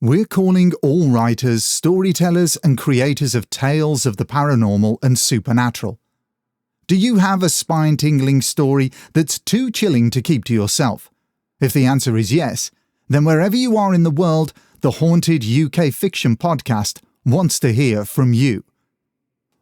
We're calling all writers, storytellers and creators of tales of the paranormal and supernatural. Do you have a spine-tingling story that's too chilling to keep to yourself? If the answer is yes, then wherever you are in the world, the Haunted UK Fiction Podcast wants to hear from you.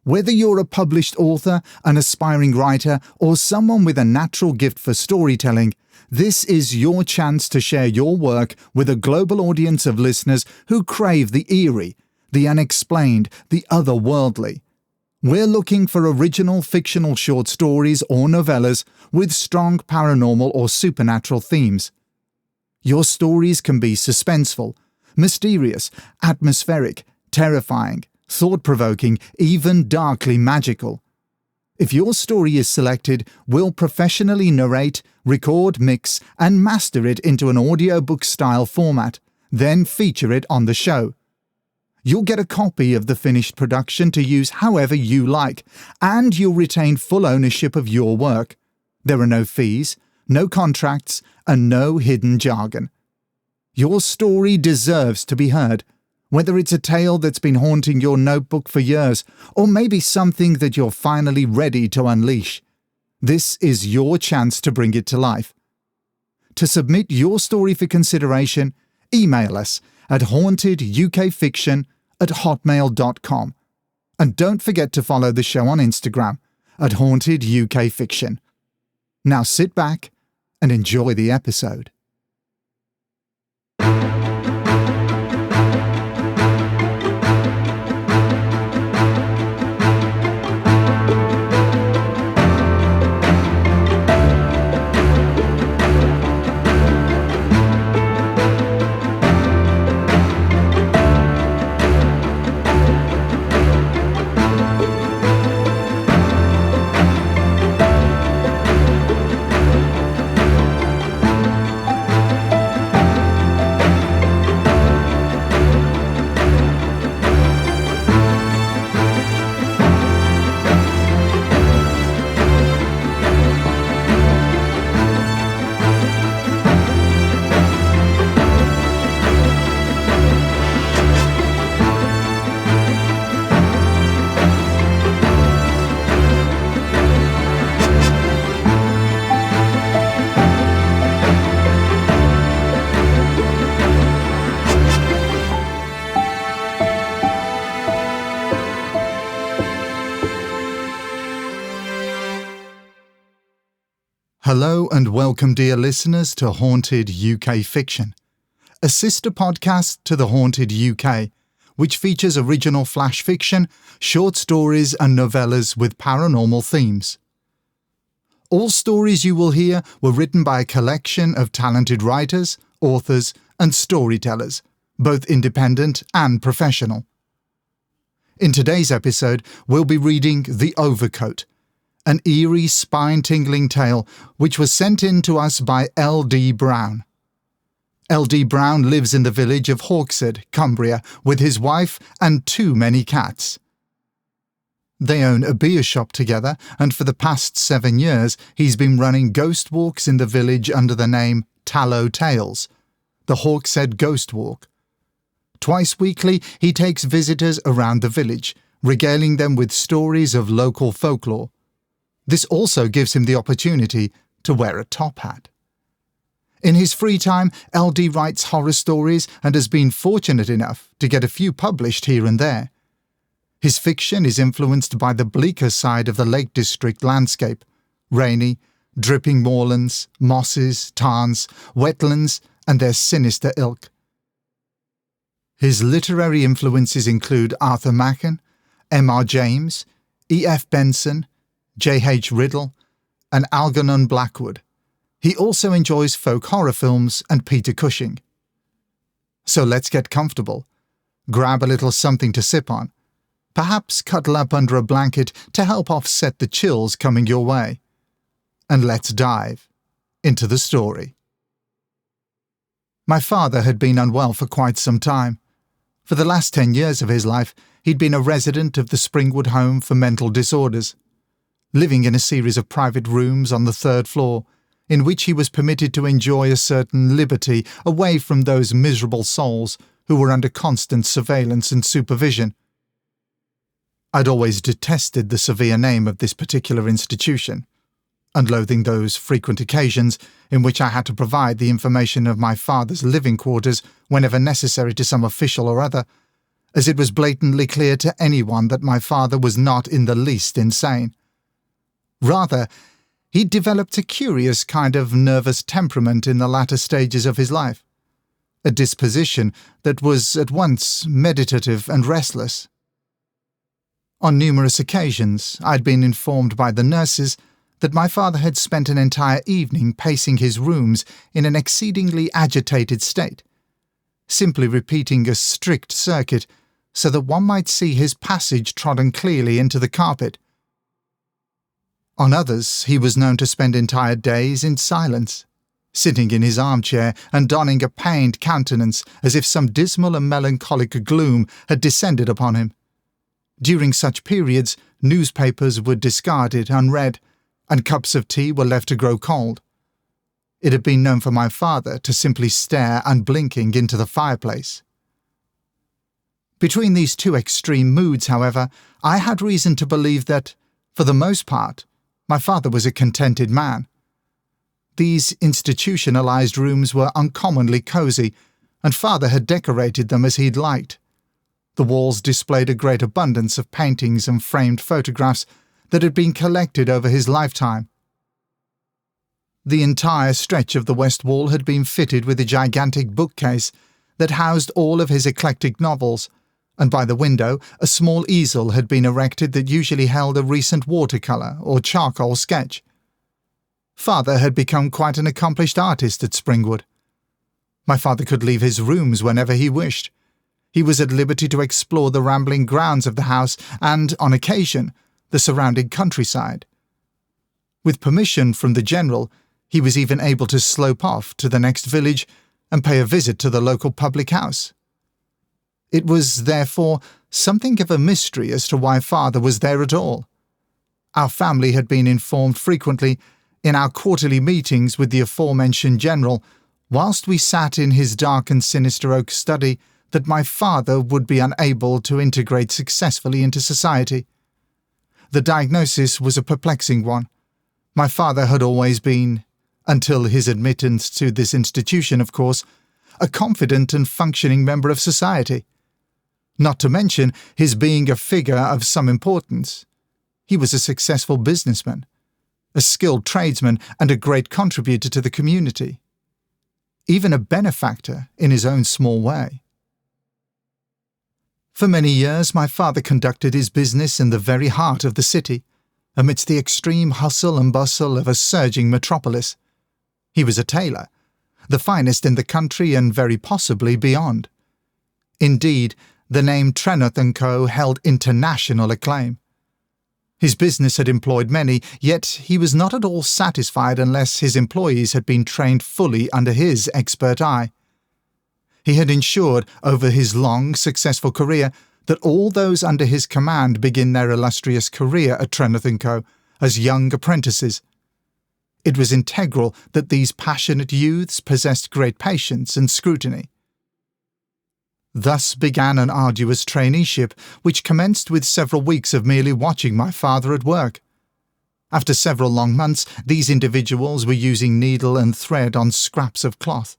Whether you're a published author, an aspiring writer, or someone with a natural gift for storytelling, this is your chance to share your work with a global audience of listeners who crave the eerie, the unexplained, the otherworldly. We're looking for original fictional short stories or novellas with strong paranormal or supernatural themes. Your stories can be suspenseful, mysterious, atmospheric, terrifying, thought-provoking, even darkly magical. If your story is selected, we'll professionally narrate, record, mix, and master it into an audiobook-style format, then feature it on the show. You'll get a copy of the finished production to use however you like, and you'll retain full ownership of your work. There are no fees, no contracts, and no hidden jargon. Your story deserves to be heard. Whether it's a tale that's been haunting your notebook for years, or maybe something that you're finally ready to unleash, this is your chance to bring it to life. To submit your story for consideration, email us at hauntedukfiction@hotmail.com. And don't forget to follow the show on Instagram at hauntedukfiction. Now sit back and enjoy the episode. Hello and welcome, dear listeners, to Haunted UK Fiction, a sister podcast to The Haunted UK, which features original flash fiction, short stories and novellas with paranormal themes. All stories you will hear were written by a collection of talented writers, authors and storytellers, both independent and professional. In today's episode, we'll be reading The Overcoat, an eerie, spine-tingling tale which was sent in to us by L.D. Brown. L.D. Brown lives in the village of Hawkshead, Cumbria, with his wife and too many cats. They own a beer shop together, and for the past 7 years he's been running ghost walks in the village under the name Tallow Tales, the Hawkshead Ghost Walk. Twice weekly he takes visitors around the village, regaling them with stories of local folklore. This also gives him the opportunity to wear a top hat. In his free time, LD writes horror stories and has been fortunate enough to get a few published here and there. His fiction is influenced by the bleaker side of the Lake District landscape: rainy, dripping moorlands, mosses, tarns, wetlands, and their sinister ilk. His literary influences include Arthur Machen, M.R. James, E.F. Benson, J.H. Riddle, and Algernon Blackwood. He also enjoys folk horror films and Peter Cushing. So let's get comfortable, grab a little something to sip on, perhaps cuddle up under a blanket to help offset the chills coming your way, and let's dive into the story. My father had been unwell for quite some time. For the last 10 years of his life, he'd been a resident of the Springwood Home for Mental Disorders, living in a series of private rooms on the 3rd floor, in which he was permitted to enjoy a certain liberty away from those miserable souls who were under constant surveillance and supervision. I'd always detested the severe name of this particular institution, and loathing those frequent occasions in which I had to provide the information of my father's living quarters whenever necessary to some official or other, as it was blatantly clear to anyone that my father was not in the least insane. Rather, he'd developed a curious kind of nervous temperament in the latter stages of his life, a disposition that was at once meditative and restless. On numerous occasions, I'd been informed by the nurses that my father had spent an entire evening pacing his rooms in an exceedingly agitated state, simply repeating a strict circuit so that one might see his passage trodden clearly into the carpet. On others, he was known to spend entire days in silence, sitting in his armchair and donning a pained countenance as if some dismal and melancholic gloom had descended upon him. During such periods, newspapers were discarded unread, and cups of tea were left to grow cold. It had been known for my father to simply stare unblinking into the fireplace. Between these two extreme moods, however, I had reason to believe that, for the most part, my father was a contented man. These institutionalized rooms were uncommonly cosy, and father had decorated them as he'd liked. The walls displayed a great abundance of paintings and framed photographs that had been collected over his lifetime. The entire stretch of the west wall had been fitted with a gigantic bookcase that housed all of his eclectic novels, and by the window a small easel had been erected that usually held a recent watercolour or charcoal sketch. Father had become quite an accomplished artist at Springwood. My father could leave his rooms whenever he wished. He was at liberty to explore the rambling grounds of the house and, on occasion, the surrounding countryside. With permission from the General, he was even able to slope off to the next village and pay a visit to the local public house. It was, therefore, something of a mystery as to why father was there at all. Our family had been informed frequently, in our quarterly meetings with the aforementioned General, whilst we sat in his dark and sinister oak study, that my father would be unable to integrate successfully into society. The diagnosis was a perplexing one. My father had always been, until his admittance to this institution, of course, a confident and functioning member of society. Not to mention his being a figure of some importance. He was a successful businessman, a skilled tradesman, and a great contributor to the community. Even a benefactor in his own small way. For many years my father conducted his business in the very heart of the city, amidst the extreme hustle and bustle of a surging metropolis. He was a tailor, the finest in the country and very possibly beyond. Indeed, the name Treneth & Co. held international acclaim. His business had employed many, yet he was not at all satisfied unless his employees had been trained fully under his expert eye. He had ensured, over his long, successful career, that all those under his command begin their illustrious career at Treneth & Co. as young apprentices. It was integral that these passionate youths possessed great patience and scrutiny. Thus began an arduous traineeship, which commenced with several weeks of merely watching my father at work. After several long months, these individuals were using needle and thread on scraps of cloth.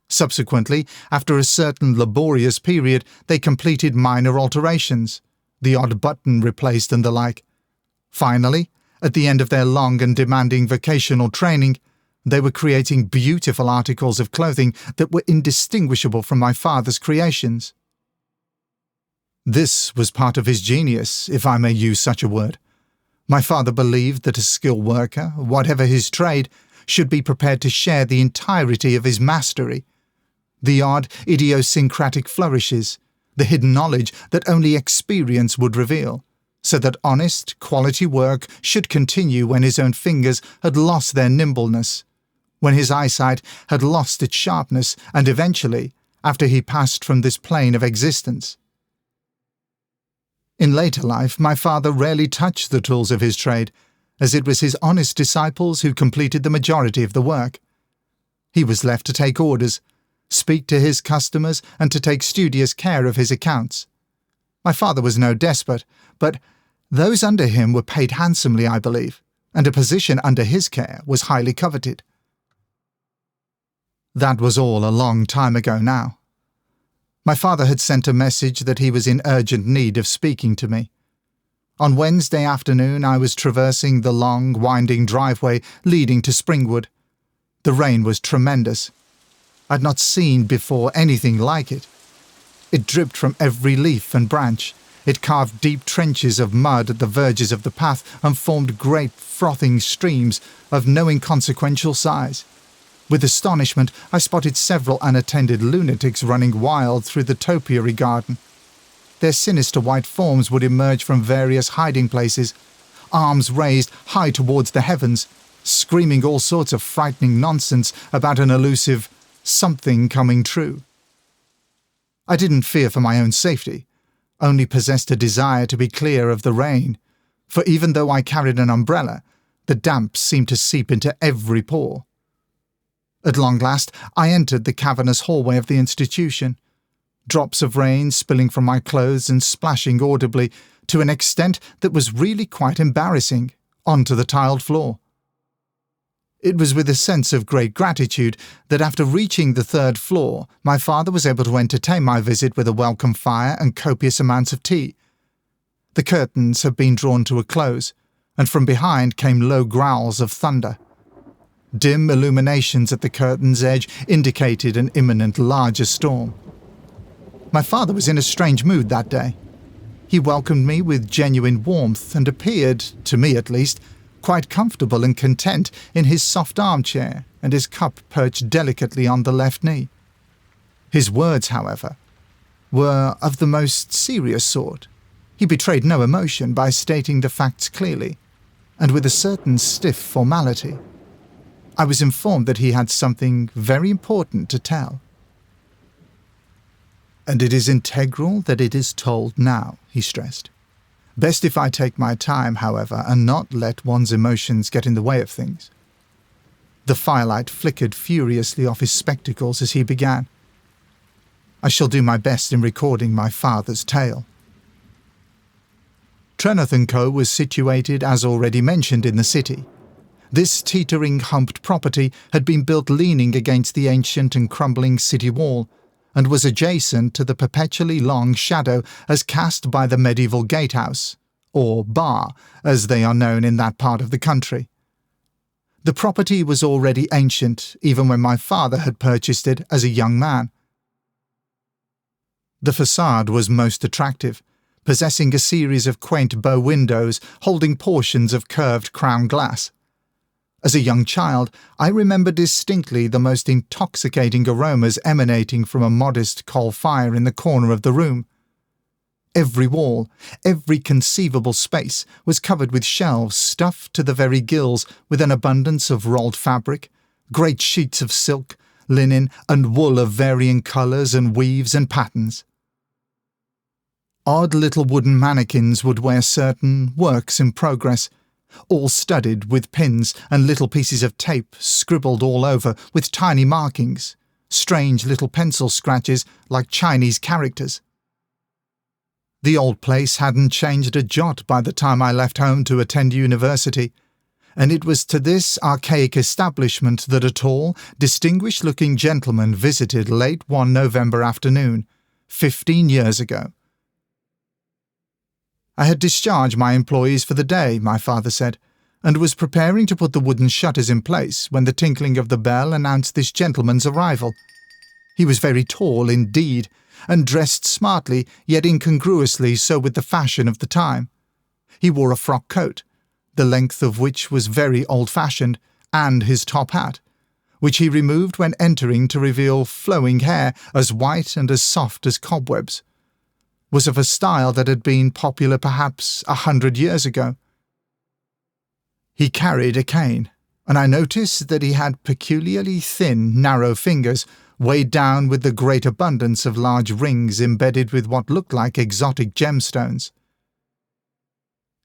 Subsequently, after a certain laborious period, they completed minor alterations, the odd button replaced and the like. Finally, at the end of their long and demanding vocational training, they were creating beautiful articles of clothing that were indistinguishable from my father's creations. This was part of his genius, if I may use such a word. My father believed that a skilled worker, whatever his trade, should be prepared to share the entirety of his mastery. The odd, idiosyncratic flourishes, the hidden knowledge that only experience would reveal, so that honest, quality work should continue when his own fingers had lost their nimbleness, when his eyesight had lost its sharpness, and eventually, after he passed from this plane of existence. In later life, my father rarely touched the tools of his trade, as it was his honest disciples who completed the majority of the work. He was left to take orders, speak to his customers, and to take studious care of his accounts. My father was no despot, but those under him were paid handsomely, I believe, and a position under his care was highly coveted. That was all a long time ago now. My father had sent a message that he was in urgent need of speaking to me. On Wednesday afternoon I was traversing the long, winding driveway leading to Springwood. The rain was tremendous. I'd not seen before anything like it. It dripped from every leaf and branch. It carved deep trenches of mud at the verges of the path and formed great frothing streams of no inconsequential size. With astonishment, I spotted several unattended lunatics running wild through the topiary garden. Their sinister white forms would emerge from various hiding places, arms raised high towards the heavens, screaming all sorts of frightening nonsense about an elusive something coming true. I didn't fear for my own safety, only possessed a desire to be clear of the rain, for even though I carried an umbrella, the damp seemed to seep into every pore. At long last, I entered the cavernous hallway of the institution, drops of rain spilling from my clothes and splashing audibly to an extent that was really quite embarrassing, onto the tiled floor. It was with a sense of great gratitude that after reaching the third floor, my father was able to entertain my visit with a welcome fire and copious amounts of tea. The curtains had been drawn to a close, and from behind came low growls of thunder. Dim illuminations at the curtain's edge indicated an imminent larger storm. My father was in a strange mood that day. He welcomed me with genuine warmth and appeared, to me at least, quite comfortable and content in his soft armchair and his cup perched delicately on the left knee. His words, however, were of the most serious sort. He betrayed no emotion by stating the facts clearly, and with a certain stiff formality. I was informed that he had something very important to tell. "And it is integral that it is told now," he stressed. "Best if I take my time, however, and not let one's emotions get in the way of things." The firelight flickered furiously off his spectacles as he began. "I shall do my best in recording my father's tale." Treneth & Co. was situated, as already mentioned, in the city. This teetering, humped property had been built leaning against the ancient and crumbling city wall, and was adjacent to the perpetually long shadow as cast by the medieval gatehouse, or bar, as they are known in that part of the country. The property was already ancient, even when my father had purchased it as a young man. The facade was most attractive, possessing a series of quaint bow windows holding portions of curved crown glass. As a young child, I remember distinctly the most intoxicating aromas emanating from a modest coal fire in the corner of the room. Every wall, every conceivable space, was covered with shelves stuffed to the very gills with an abundance of rolled fabric, great sheets of silk, linen, and wool of varying colours and weaves and patterns. Odd little wooden mannequins would wear certain works in progress, all studded with pins and little pieces of tape scribbled all over with tiny markings, strange little pencil scratches like Chinese characters. The old place hadn't changed a jot by the time I left home to attend university, and it was to this archaic establishment that a tall, distinguished-looking gentleman visited late one November afternoon, 15 years ago. I had discharged my employees for the day, my father said, and was preparing to put the wooden shutters in place when the tinkling of the bell announced this gentleman's arrival. He was very tall indeed, and dressed smartly, yet incongruously so with the fashion of the time. He wore a frock coat, the length of which was very old-fashioned, and his top hat, which he removed when entering to reveal flowing hair as white and as soft as cobwebs, was of a style that had been popular perhaps 100 years ago. He carried a cane, and I noticed that he had peculiarly thin, narrow fingers weighed down with the great abundance of large rings embedded with what looked like exotic gemstones.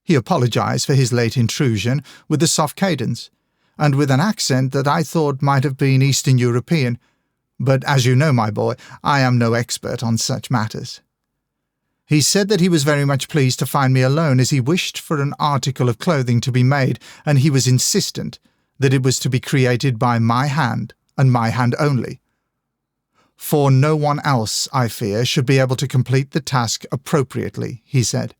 He apologized for his late intrusion with a soft cadence, and with an accent that I thought might have been Eastern European, but as you know, my boy, I am no expert on such matters. He said that he was very much pleased to find me alone, as he wished for an article of clothing to be made, and he was insistent that it was to be created by my hand, and my hand only. For no one else, I fear, should be able to complete the task appropriately, he said.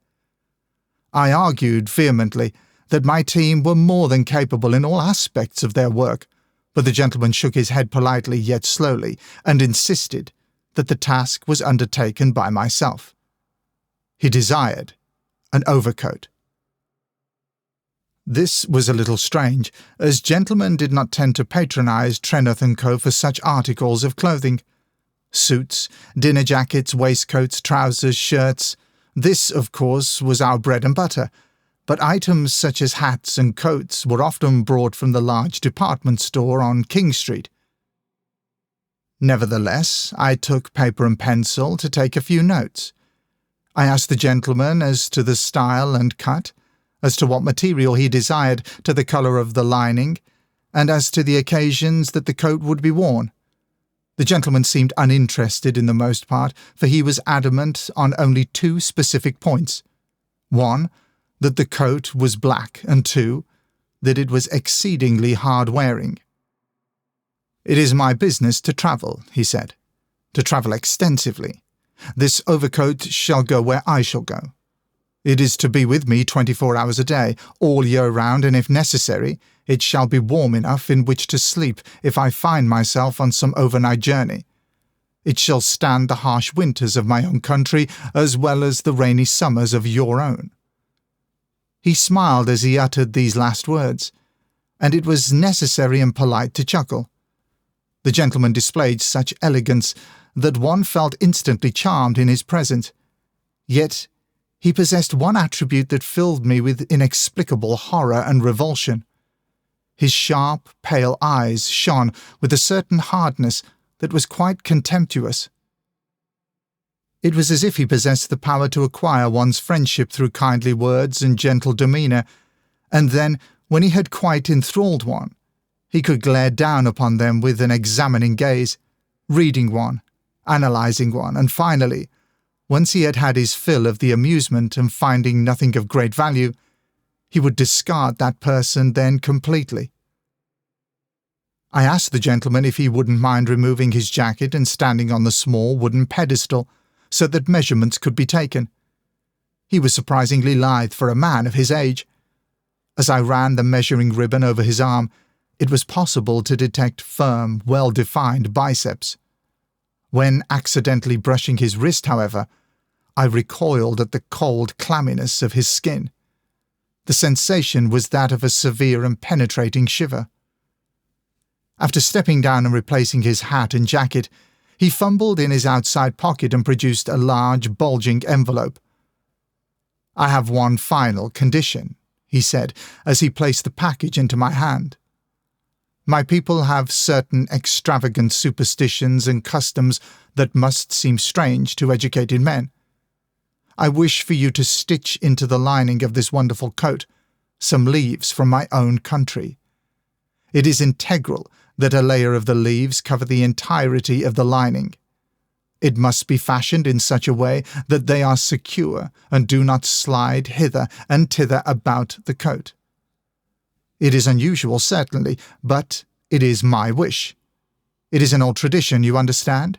I argued vehemently that my team were more than capable in all aspects of their work, but the gentleman shook his head politely yet slowly, and insisted that the task was undertaken by myself. He desired an overcoat. This was a little strange, as gentlemen did not tend to patronize Treneth & Co. for such articles of clothing. Suits, dinner jackets, waistcoats, trousers, shirts. This, of course, was our bread and butter, but items such as hats and coats were often brought from the large department store on King Street. Nevertheless, I took paper and pencil to take a few notes. I asked the gentleman as to the style and cut, as to what material he desired, to the colour of the lining, and as to the occasions that the coat would be worn. The gentleman seemed uninterested in the most part, for he was adamant on only two specific points. 1, that the coat was black, and 2, that it was exceedingly hard wearing. It is my business to travel, he said, to travel extensively. This overcoat shall go where I shall go. It is to be with me 24 hours a day, all year round, and if necessary, it shall be warm enough in which to sleep if I find myself on some overnight journey. It shall stand the harsh winters of my own country as well as the rainy summers of your own. He smiled as he uttered these last words, and it was necessary and polite to chuckle. The gentleman displayed such elegance that one felt instantly charmed in his presence. Yet he possessed one attribute that filled me with inexplicable horror and revulsion. His sharp, pale eyes shone with a certain hardness that was quite contemptuous. It was as if he possessed the power to acquire one's friendship through kindly words and gentle demeanour, and then, when he had quite enthralled one, he could glare down upon them with an examining gaze, reading one, analysing one, and finally, once he had had his fill of the amusement and finding nothing of great value, he would discard that person then completely. I asked the gentleman if he wouldn't mind removing his jacket and standing on the small wooden pedestal so that measurements could be taken. He was surprisingly lithe for a man of his age. As I ran the measuring ribbon over his arm, it was possible to detect firm, well-defined biceps. When accidentally brushing his wrist, however, I recoiled at the cold clamminess of his skin. The sensation was that of a severe and penetrating shiver. After stepping down and replacing his hat and jacket, he fumbled in his outside pocket and produced a large, bulging envelope. "I have one final condition," he said, as he placed the package into my hand. "My people have certain extravagant superstitions and customs that must seem strange to educated men. I wish for you to stitch into the lining of this wonderful coat some leaves from my own country. It is integral that a layer of the leaves cover the entirety of the lining. It must be fashioned in such a way that they are secure and do not slide hither and thither about the coat. It is unusual, certainly, but it is my wish. It is an old tradition, you understand?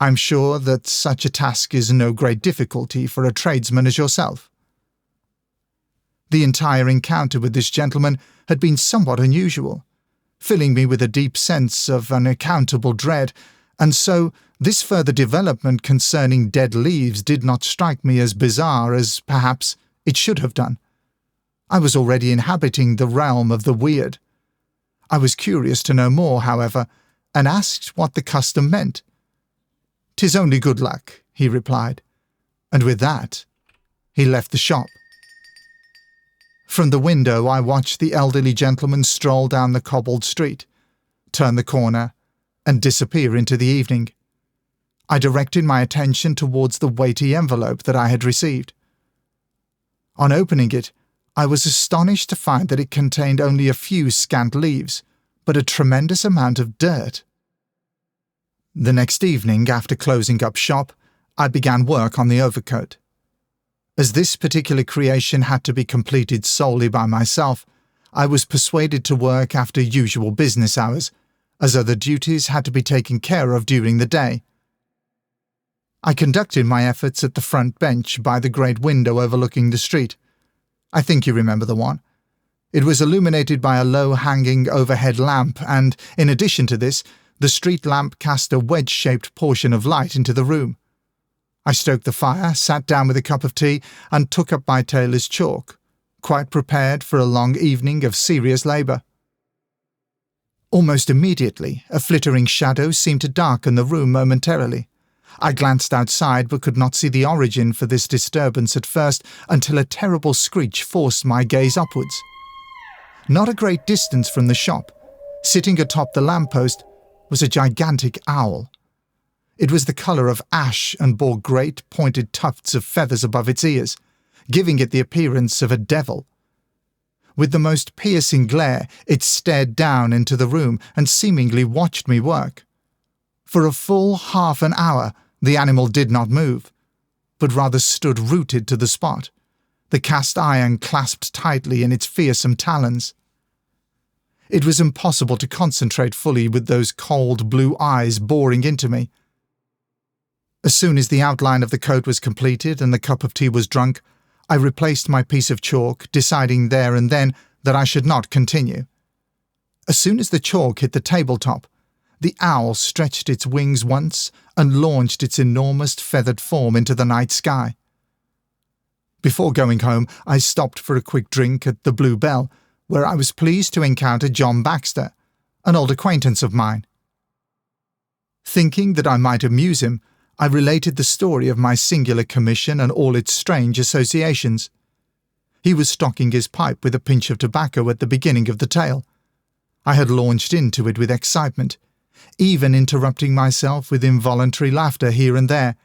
I'm sure that such a task is no great difficulty for a tradesman as yourself." The entire encounter with this gentleman had been somewhat unusual, filling me with a deep sense of unaccountable dread, and so this further development concerning dead leaves did not strike me as bizarre as perhaps it should have done. I was already inhabiting the realm of the weird. I was curious to know more, however, and asked what the custom meant. "'Tis only good luck," he replied, and with that he left the shop. From the window I watched the elderly gentleman stroll down the cobbled street, turn the corner, and disappear into the evening. I directed my attention towards the weighty envelope that I had received. On opening it, I was astonished to find that it contained only a few scant leaves, but a tremendous amount of dirt. The next evening, after closing up shop, I began work on the overcoat. As this particular creation had to be completed solely by myself, I was persuaded to work after usual business hours, as other duties had to be taken care of during the day. I conducted my efforts at the front bench by the great window overlooking the street. I think you remember the one. It was illuminated by a low-hanging overhead lamp, and, in addition to this, the street lamp cast a wedge-shaped portion of light into the room. I stoked the fire, sat down with a cup of tea, and took up my tailor's chalk, quite prepared for a long evening of serious labour. Almost immediately, a flittering shadow seemed to darken the room momentarily. I glanced outside but could not see the origin for this disturbance at first until a terrible screech forced my gaze upwards. Not a great distance from the shop, sitting atop the lamppost, was a gigantic owl. It was the colour of ash and bore great pointed tufts of feathers above its ears, giving it the appearance of a devil. With the most piercing glare, it stared down into the room and seemingly watched me work. For a full half an hour, the animal did not move, but rather stood rooted to the spot, the cast iron clasped tightly in its fearsome talons. It was impossible to concentrate fully with those cold blue eyes boring into me. As soon as the outline of the coat was completed and the cup of tea was drunk, I replaced my piece of chalk, deciding there and then that I should not continue. As soon as the chalk hit the tabletop, the owl stretched its wings once and launched its enormous feathered form into the night sky. Before going home, I stopped for a quick drink at the Blue Bell, where I was pleased to encounter John Baxter, an old acquaintance of mine. Thinking that I might amuse him, I related the story of my singular commission and all its strange associations. He was stocking his pipe with a pinch of tobacco at the beginning of the tale. I had launched into it with excitement, even interrupting myself with involuntary laughter here and there.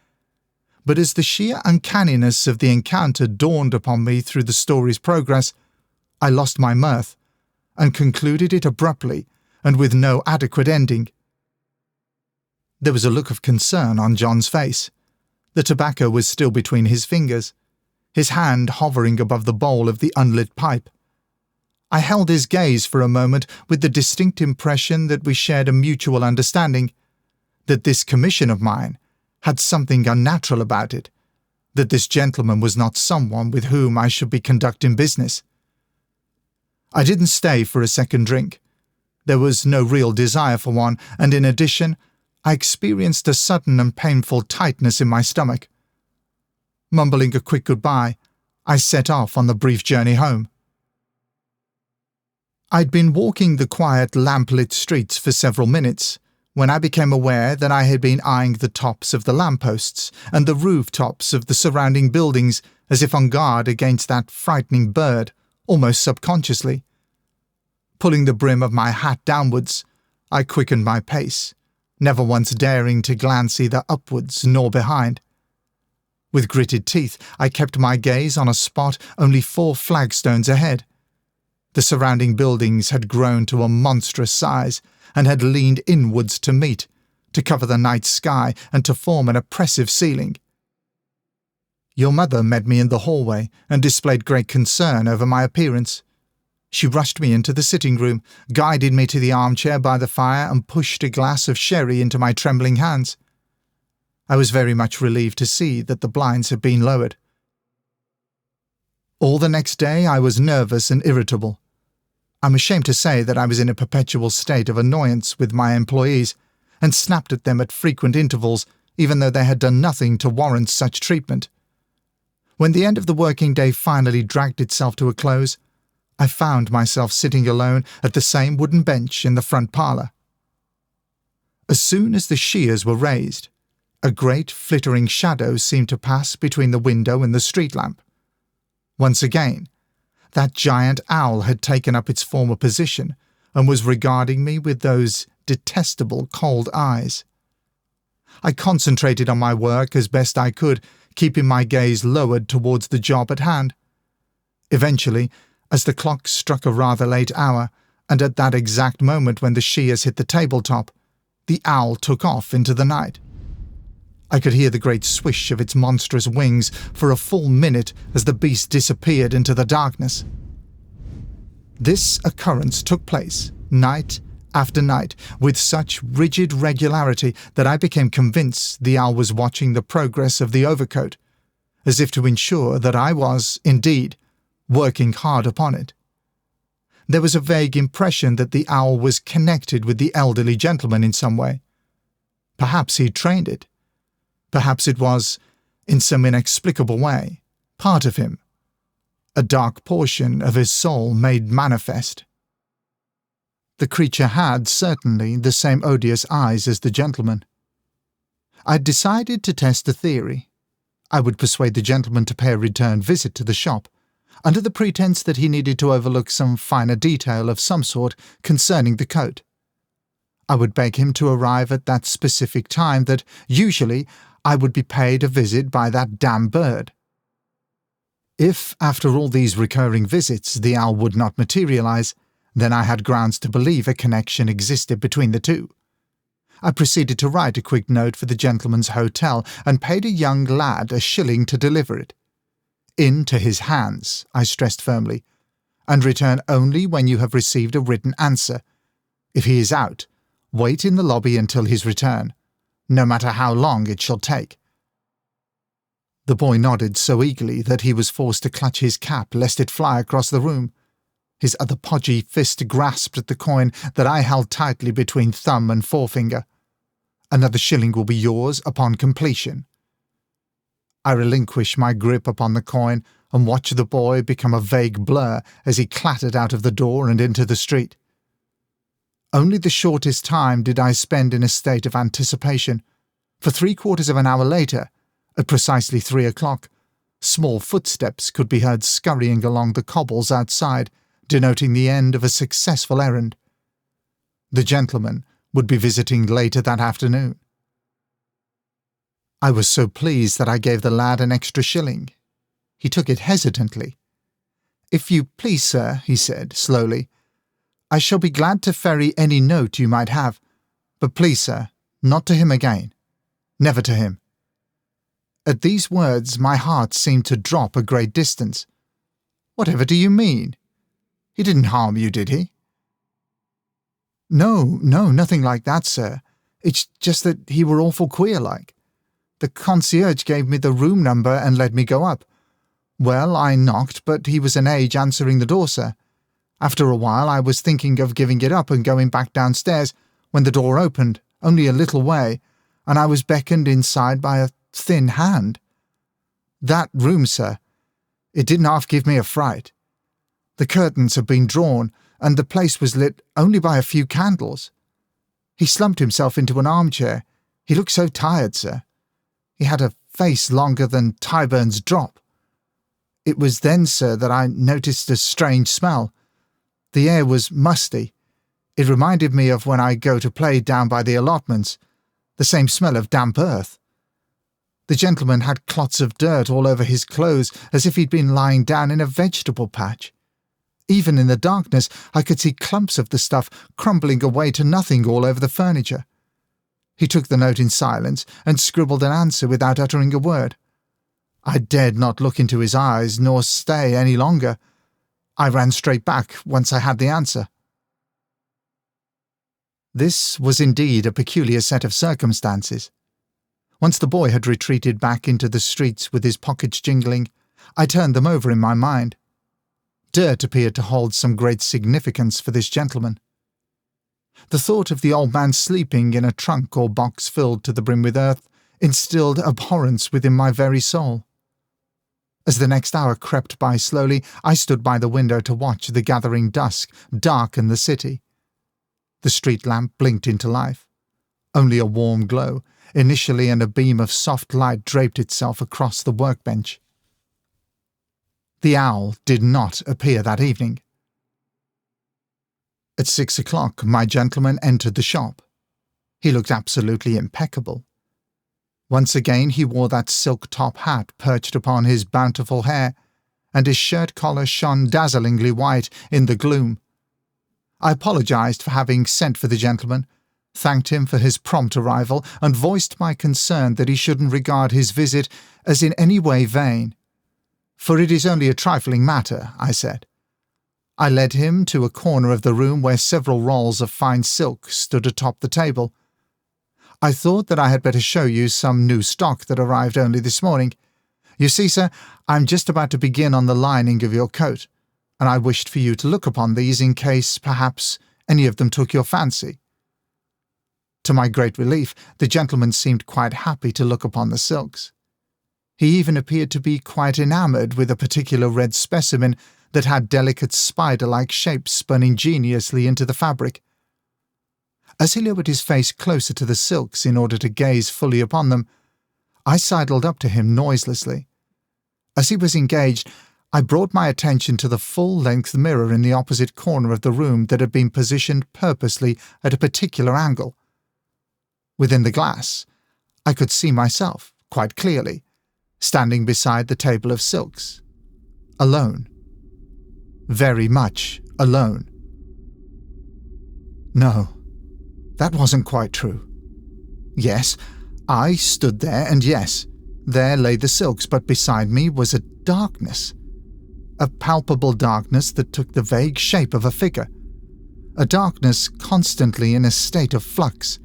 But as the sheer uncanniness of the encounter dawned upon me through the story's progress, I lost my mirth, and concluded it abruptly and with no adequate ending. There was a look of concern on John's face. The tobacco was still between his fingers, his hand hovering above the bowl of the unlit pipe. I held his gaze for a moment with the distinct impression that we shared a mutual understanding, that this commission of mine had something unnatural about it, that this gentleman was not someone with whom I should be conducting business. I didn't stay for a second drink. There was no real desire for one, and in addition, I experienced a sudden and painful tightness in my stomach. Mumbling a quick goodbye, I set off on the brief journey home. I'd been walking the quiet, lamplit streets for several minutes when I became aware that I had been eyeing the tops of the lampposts and the rooftops of the surrounding buildings as if on guard against that frightening bird, almost subconsciously. Pulling the brim of my hat downwards, I quickened my pace, never once daring to glance either upwards nor behind. With gritted teeth, I kept my gaze on a spot only 4 flagstones ahead. The surrounding buildings had grown to a monstrous size and had leaned inwards to meet, to cover the night sky and to form an oppressive ceiling. Your mother met me in the hallway and displayed great concern over my appearance. She rushed me into the sitting room, guided me to the armchair by the fire, and pushed a glass of sherry into my trembling hands. I was very much relieved to see that the blinds had been lowered. All the next day I was nervous and irritable. I'm ashamed to say that I was in a perpetual state of annoyance with my employees, and snapped at them at frequent intervals, even though they had done nothing to warrant such treatment. When the end of the working day finally dragged itself to a close, I found myself sitting alone at the same wooden bench in the front parlour. As soon as the shears were raised, a great flittering shadow seemed to pass between the window and the street lamp. Once again, that giant owl had taken up its former position and was regarding me with those detestable cold eyes. I concentrated on my work as best I could, keeping my gaze lowered towards the job at hand. Eventually, as the clock struck a rather late hour, and at that exact moment when the shears hit the tabletop, the owl took off into the night. I could hear the great swish of its monstrous wings for a full minute as the beast disappeared into the darkness. This occurrence took place night after night with such rigid regularity that I became convinced the owl was watching the progress of the overcoat, as if to ensure that I was, indeed, working hard upon it. There was a vague impression that the owl was connected with the elderly gentleman in some way. Perhaps he trained it. Perhaps it was, in some inexplicable way, part of him, a dark portion of his soul made manifest. The creature had, certainly, the same odious eyes as the gentleman. I'd decided to test the theory. I would persuade the gentleman to pay a return visit to the shop, under the pretense that he needed to overlook some finer detail of some sort concerning the coat. I would beg him to arrive at that specific time that, usually, I would be paid a visit by that damn bird. If, after all these recurring visits, the owl would not materialize, then I had grounds to believe a connection existed between the two. I proceeded to write a quick note for the gentleman's hotel and paid a young lad $1 to deliver it. Into his hands, I stressed firmly, and return only when you have received a written answer. If he is out, wait in the lobby until his return, no matter how long it shall take. The boy nodded so eagerly that he was forced to clutch his cap lest it fly across the room. His other podgy fist grasped at the coin that I held tightly between thumb and forefinger. Another $1 will be yours upon completion. I relinquished my grip upon the coin and watched the boy become a vague blur as he clattered out of the door and into the street. Only the shortest time did I spend in a state of anticipation, for 3/4 of an hour later, at precisely 3 o'clock, small footsteps could be heard scurrying along the cobbles outside, denoting the end of a successful errand. The gentleman would be visiting later that afternoon. I was so pleased that I gave the lad an extra $1. He took it hesitantly. "If you please, sir," he said, slowly, "I shall be glad to ferry any note you might have, but please, sir, not to him again. Never to him." At these words my heart seemed to drop a great distance. "Whatever do you mean? He didn't harm you, did he?" No, nothing like that, sir. It's just that he were awful queer like. The concierge gave me the room number and let me go up. Well, I knocked, but he was an age answering the door, sir. After a while I was thinking of giving it up and going back downstairs when the door opened, only a little way, and I was beckoned inside by a thin hand. That room, sir, it didn't half give me a fright. The curtains had been drawn, and the place was lit only by a few candles. He slumped himself into an armchair. He looked so tired, sir. He had a face longer than Tyburn's drop. It was then, sir, that I noticed a strange smell. The air was musty. It reminded me of when I go to play down by the allotments, the same smell of damp earth. The gentleman had clots of dirt all over his clothes, as if he'd been lying down in a vegetable patch. Even in the darkness I could see clumps of the stuff crumbling away to nothing all over the furniture. He took the note in silence and scribbled an answer without uttering a word. I dared not look into his eyes nor stay any longer. I ran straight back once I had the answer. This was indeed a peculiar set of circumstances. Once the boy had retreated back into the streets with his pockets jingling, I turned them over in my mind. Dirt appeared to hold some great significance for this gentleman. The thought of the old man sleeping in a trunk or box filled to the brim with earth instilled abhorrence within my very soul. As the next hour crept by slowly, I stood by the window to watch the gathering dusk darken the city. The street lamp blinked into life. Only a warm glow, initially, and a beam of soft light draped itself across the workbench. The owl did not appear that evening. At 6 o'clock, my gentleman entered the shop. He looked absolutely impeccable. Once again he wore that silk top hat perched upon his bountiful hair, and his shirt collar shone dazzlingly white in the gloom. I apologized for having sent for the gentleman, thanked him for his prompt arrival, and voiced my concern that he shouldn't regard his visit as in any way vain. "For it is only a trifling matter," I said. I led him to a corner of the room where several rolls of fine silk stood atop the table. "I thought that I had better show you some new stock that arrived only this morning. You see, sir, I'm just about to begin on the lining of your coat, and I wished for you to look upon these in case, perhaps, any of them took your fancy." To my great relief, the gentleman seemed quite happy to look upon the silks. He even appeared to be quite enamoured with a particular red specimen that had delicate spider-like shapes spun ingeniously into the fabric. As he lowered his face closer to the silks in order to gaze fully upon them, I sidled up to him noiselessly. As he was engaged, I brought my attention to the full-length mirror in the opposite corner of the room that had been positioned purposely at a particular angle. Within the glass, I could see myself, quite clearly, standing beside the table of silks. Alone. Very much alone. No, that wasn't quite true. Yes, I stood there, and yes, there lay the silks, but beside me was a darkness. A palpable darkness that took the vague shape of a figure. A darkness constantly in a state of flux,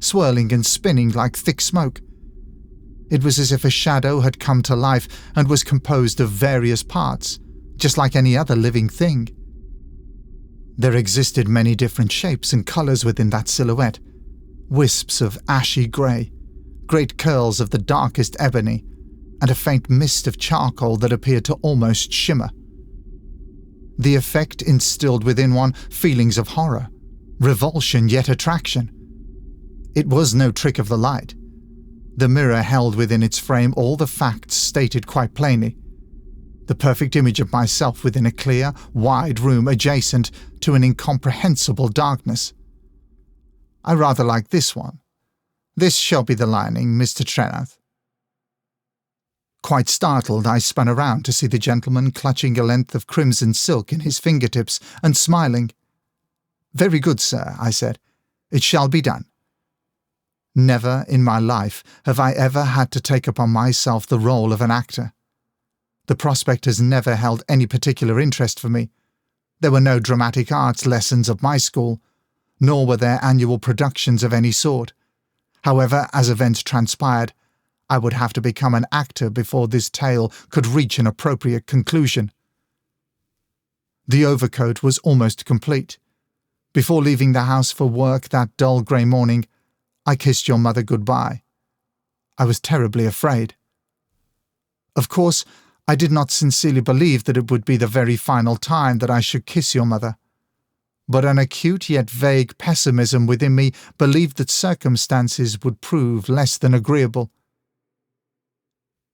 swirling and spinning like thick smoke. It was as if a shadow had come to life and was composed of various parts, just like any other living thing. There existed many different shapes and colours within that silhouette. Wisps of ashy grey, great curls of the darkest ebony, and a faint mist of charcoal that appeared to almost shimmer. The effect instilled within one feelings of horror, revulsion yet attraction. It was no trick of the light. The mirror held within its frame all the facts stated quite plainly. The perfect image of myself within a clear, wide room adjacent to an incomprehensible darkness. I rather like this one. This shall be the lining, Mr. Trenath. Quite startled, I spun around to see the gentleman clutching a length of crimson silk in his fingertips and smiling. "Very good, sir," I said. "It shall be done." Never in my life have I ever had to take upon myself the role of an actor. The prospect has never held any particular interest for me. There were no dramatic arts lessons at my school, nor were there annual productions of any sort. However, as events transpired, I would have to become an actor before this tale could reach an appropriate conclusion. The overcoat was almost complete. Before leaving the house for work that dull grey morning, I kissed your mother goodbye. I was terribly afraid. Of course, I did not sincerely believe that it would be the very final time that I should kiss your mother, but an acute yet vague pessimism within me believed that circumstances would prove less than agreeable.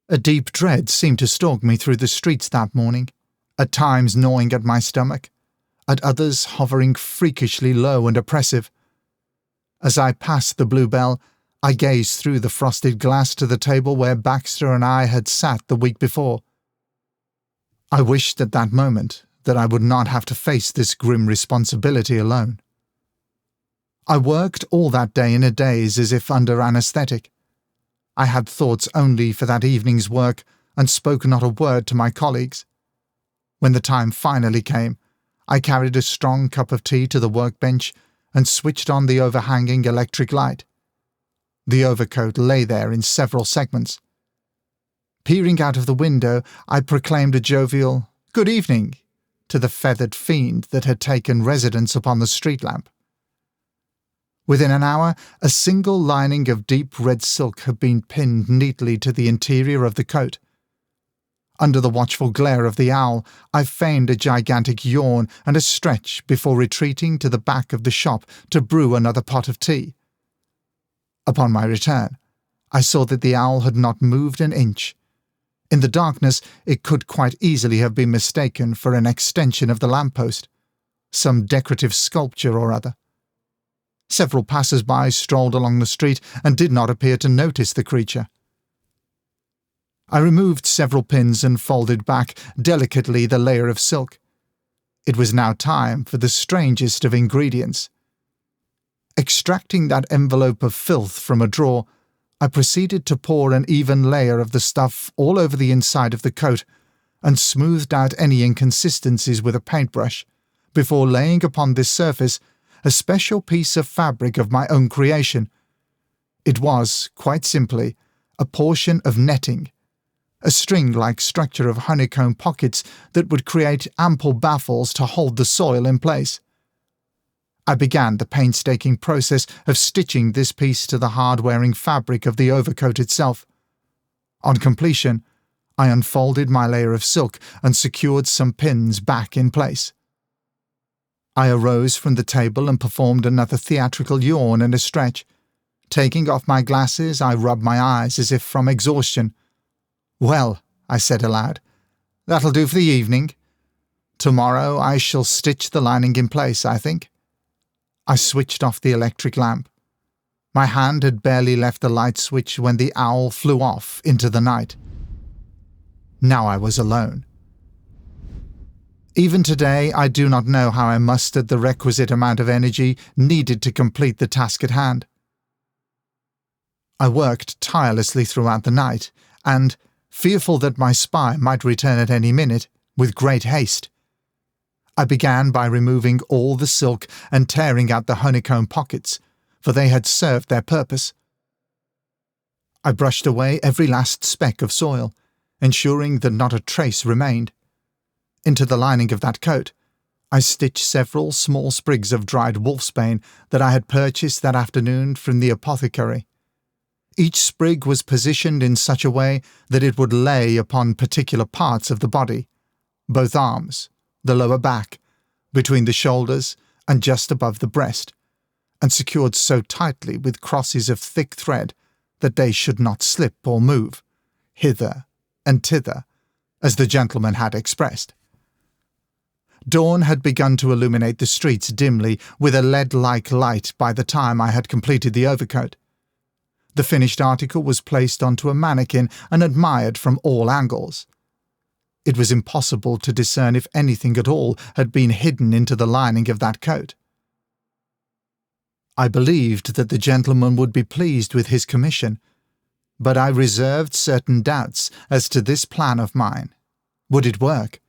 A deep dread seemed to stalk me through the streets that morning, at times gnawing at my stomach, at others hovering freakishly low and oppressive. As I passed the Blue Bell, I gazed through the frosted glass to the table where Baxter and I had sat the week before. I wished at that moment that I would not have to face this grim responsibility alone. I worked all that day in a daze as if under anaesthetic. I had thoughts only for that evening's work and spoke not a word to my colleagues. When the time finally came, I carried a strong cup of tea to the workbench and switched on the overhanging electric light. The overcoat lay there in several segments. Peering out of the window, I proclaimed a jovial "Good evening" to the feathered fiend that had taken residence upon the street lamp. Within an hour, a single lining of deep red silk had been pinned neatly to the interior of the coat. Under the watchful glare of the owl, I feigned a gigantic yawn and a stretch before retreating to the back of the shop to brew another pot of tea. Upon my return, I saw that the owl had not moved an inch. In the darkness, it could quite easily have been mistaken for an extension of the lamppost, some decorative sculpture or other. Several passers-by strolled along the street and did not appear to notice the creature. I removed several pins and folded back delicately the layer of silk. It was now time for the strangest of ingredients. Extracting that envelope of filth from a drawer, I proceeded to pour an even layer of the stuff all over the inside of the coat and smoothed out any inconsistencies with a paintbrush, before laying upon this surface a special piece of fabric of my own creation. It was, quite simply, a portion of netting, a string-like structure of honeycomb pockets that would create ample baffles to hold the soil in place. I began the painstaking process of stitching this piece to the hard-wearing fabric of the overcoat itself. On completion, I unfolded my layer of silk and secured some pins back in place. I arose from the table and performed another theatrical yawn and a stretch. Taking off my glasses, I rubbed my eyes as if from exhaustion. "Well," I said aloud, "that'll do for the evening. Tomorrow I shall stitch the lining in place, I think." I switched off the electric lamp. My hand had barely left the light switch when the owl flew off into the night. Now I was alone. Even today, I do not know how I mustered the requisite amount of energy needed to complete the task at hand. I worked tirelessly throughout the night, and, fearful that my spy might return at any minute, with great haste. I began by removing all the silk and tearing out the honeycomb pockets, for they had served their purpose. I brushed away every last speck of soil, ensuring that not a trace remained. Into the lining of that coat, I stitched several small sprigs of dried wolfsbane that I had purchased that afternoon from the apothecary. Each sprig was positioned in such a way that it would lay upon particular parts of the body, both arms, the lower back, between the shoulders, and just above the breast, and secured so tightly with crosses of thick thread that they should not slip or move, hither and thither, as the gentleman had expressed. Dawn had begun to illuminate the streets dimly with a lead-like light by the time I had completed the overcoat. The finished article was placed onto a mannequin and admired from all angles. It was impossible to discern if anything at all had been hidden into the lining of that coat. I believed that the gentleman would be pleased with his commission, but I reserved certain doubts as to this plan of mine. Would it work?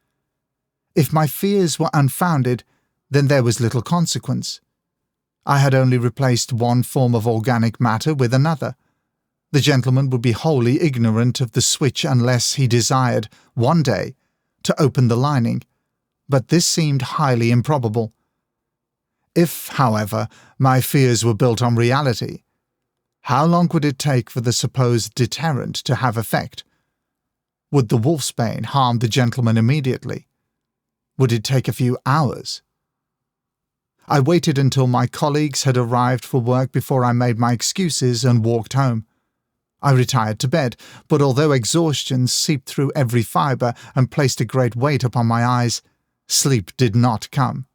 If my fears were unfounded, then there was little consequence. I had only replaced one form of organic matter with another. The gentleman would be wholly ignorant of the switch unless he desired, one day, to open the lining, but this seemed highly improbable. If, however, my fears were built on reality, how long would it take for the supposed deterrent to have effect? Would the wolfsbane harm the gentleman immediately? Would it take a few hours? I waited until my colleagues had arrived for work before I made my excuses and walked home. I retired to bed, but although exhaustion seeped through every fibre and placed a great weight upon my eyes, sleep did not come.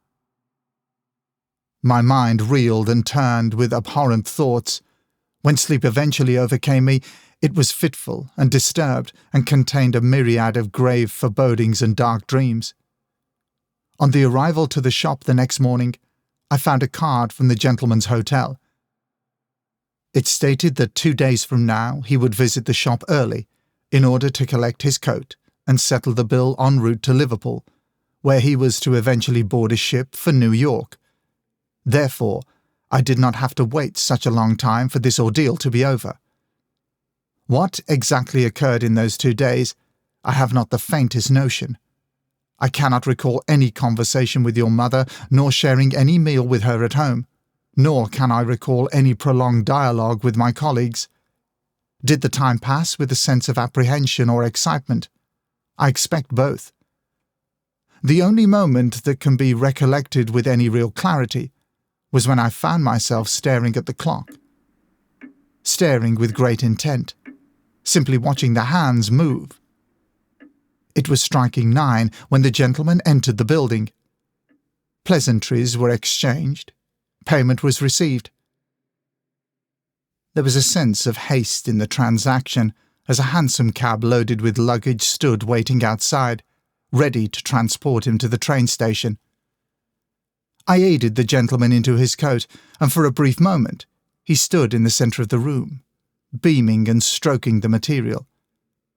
My mind reeled and turned with abhorrent thoughts. When sleep eventually overcame me, it was fitful and disturbed and contained a myriad of grave forebodings and dark dreams. On the arrival to the shop the next morning, I found a card from the gentleman's hotel. It stated that 2 days from now he would visit the shop early in order to collect his coat and settle the bill en route to Liverpool, where he was to eventually board a ship for New York. Therefore, I did not have to wait such a long time for this ordeal to be over. What exactly occurred in those 2 days, I have not the faintest notion. I cannot recall any conversation with your mother, nor sharing any meal with her at home, nor can I recall any prolonged dialogue with my colleagues. Did the time pass with a sense of apprehension or excitement? I expect both. The only moment that can be recollected with any real clarity was when I found myself staring at the clock. Staring with great intent, simply watching the hands move. It was striking 9 when the gentleman entered the building. Pleasantries were exchanged. Payment was received. There was a sense of haste in the transaction as a hansom cab loaded with luggage stood waiting outside, ready to transport him to the train station. I aided the gentleman into his coat, and for a brief moment he stood in the centre of the room, beaming and stroking the material.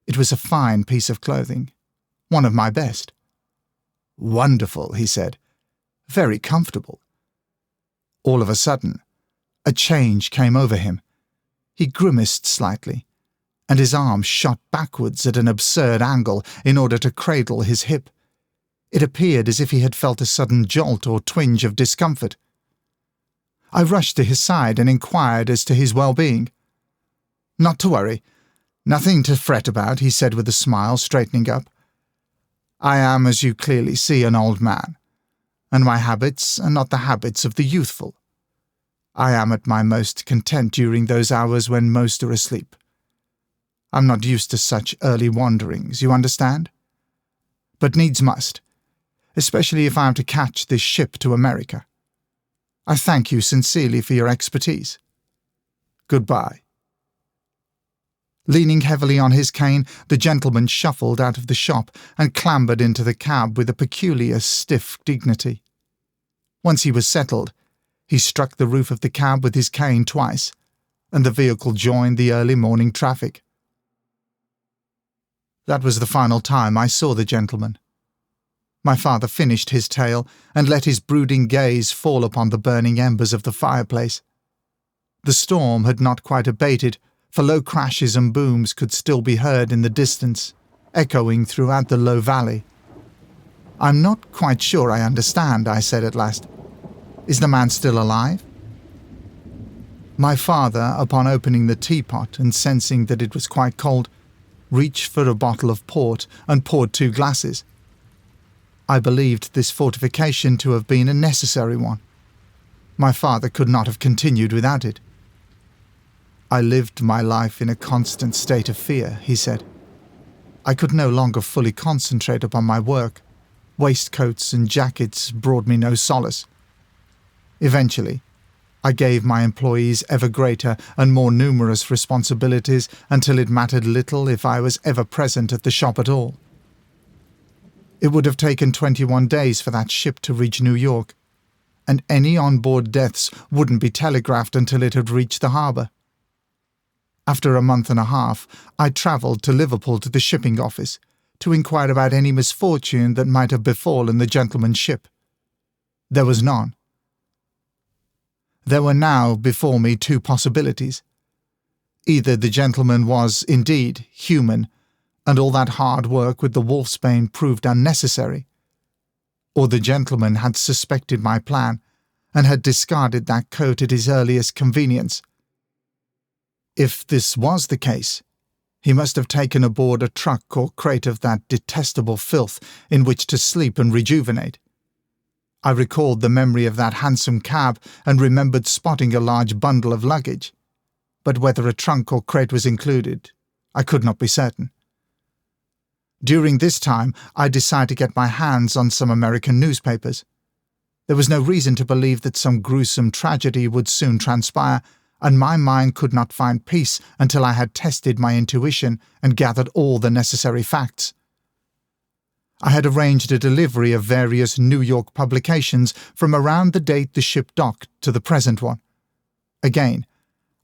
It was a fine piece of clothing, one of my best. "Wonderful," he said. "Very comfortable." All of a sudden, a change came over him. He grimaced slightly, and his arm shot backwards at an absurd angle in order to cradle his hip. It appeared as if he had felt a sudden jolt or twinge of discomfort. I rushed to his side and inquired as to his well-being. "Not to worry. Nothing to fret about," he said with a smile, straightening up. "I am, as you clearly see, an old man, and my habits are not the habits of the youthful. I am at my most content during those hours when most are asleep. I'm not used to such early wanderings, you understand? But needs must, especially if I am to catch this ship to America. I thank you sincerely for your expertise. Goodbye." Leaning heavily on his cane, the gentleman shuffled out of the shop and clambered into the cab with a peculiar stiff dignity. Once he was settled, he struck the roof of the cab with his cane twice, and the vehicle joined the early morning traffic. That was the final time I saw the gentleman. My father finished his tale and let his brooding gaze fall upon the burning embers of the fireplace. The storm had not quite abated, for low crashes and booms could still be heard in the distance, echoing throughout the low valley. "I'm not quite sure I understand," I said at last. "Is the man still alive?" My father, upon opening the teapot and sensing that it was quite cold, reached for a bottle of port and poured 2 glasses. I believed this fortification to have been a necessary one. My father could not have continued without it. "I lived my life in a constant state of fear," he said. "I could no longer fully concentrate upon my work. Waistcoats and jackets brought me no solace. Eventually, I gave my employees ever greater and more numerous responsibilities until it mattered little if I was ever present at the shop at all. It would have taken 21 days for that ship to reach New York, and any on-board deaths wouldn't be telegraphed until it had reached the harbour. After a month and a half, I travelled to Liverpool to the shipping office to inquire about any misfortune that might have befallen the gentleman's ship. There was none. There were now before me 2 possibilities. Either the gentleman was, indeed, human, and all that hard work with the wolfsbane proved unnecessary, or the gentleman had suspected my plan and had discarded that coat at his earliest convenience. If this was the case, he must have taken aboard a truck or crate of that detestable filth in which to sleep and rejuvenate. I recalled the memory of that hansom cab and remembered spotting a large bundle of luggage, but whether a trunk or crate was included, I could not be certain. During this time, I decided to get my hands on some American newspapers. There was no reason to believe that some gruesome tragedy would soon transpire, and my mind could not find peace until I had tested my intuition and gathered all the necessary facts. I had arranged a delivery of various New York publications from around the date the ship docked to the present one. Again,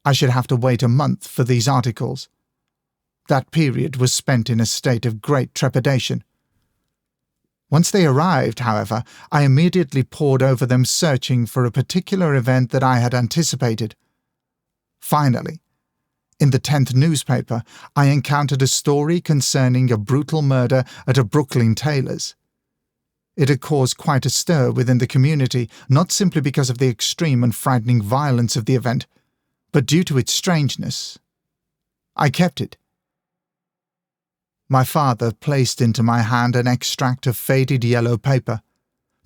I should have to wait a month for these articles. That period was spent in a state of great trepidation. Once they arrived, however, I immediately pored over them, searching for a particular event that I had anticipated. Finally, in the 10th newspaper, I encountered a story concerning a brutal murder at a Brooklyn tailor's. It had caused quite a stir within the community, not simply because of the extreme and frightening violence of the event, but due to its strangeness. I kept it. My father placed into my hand an extract of faded yellow paper,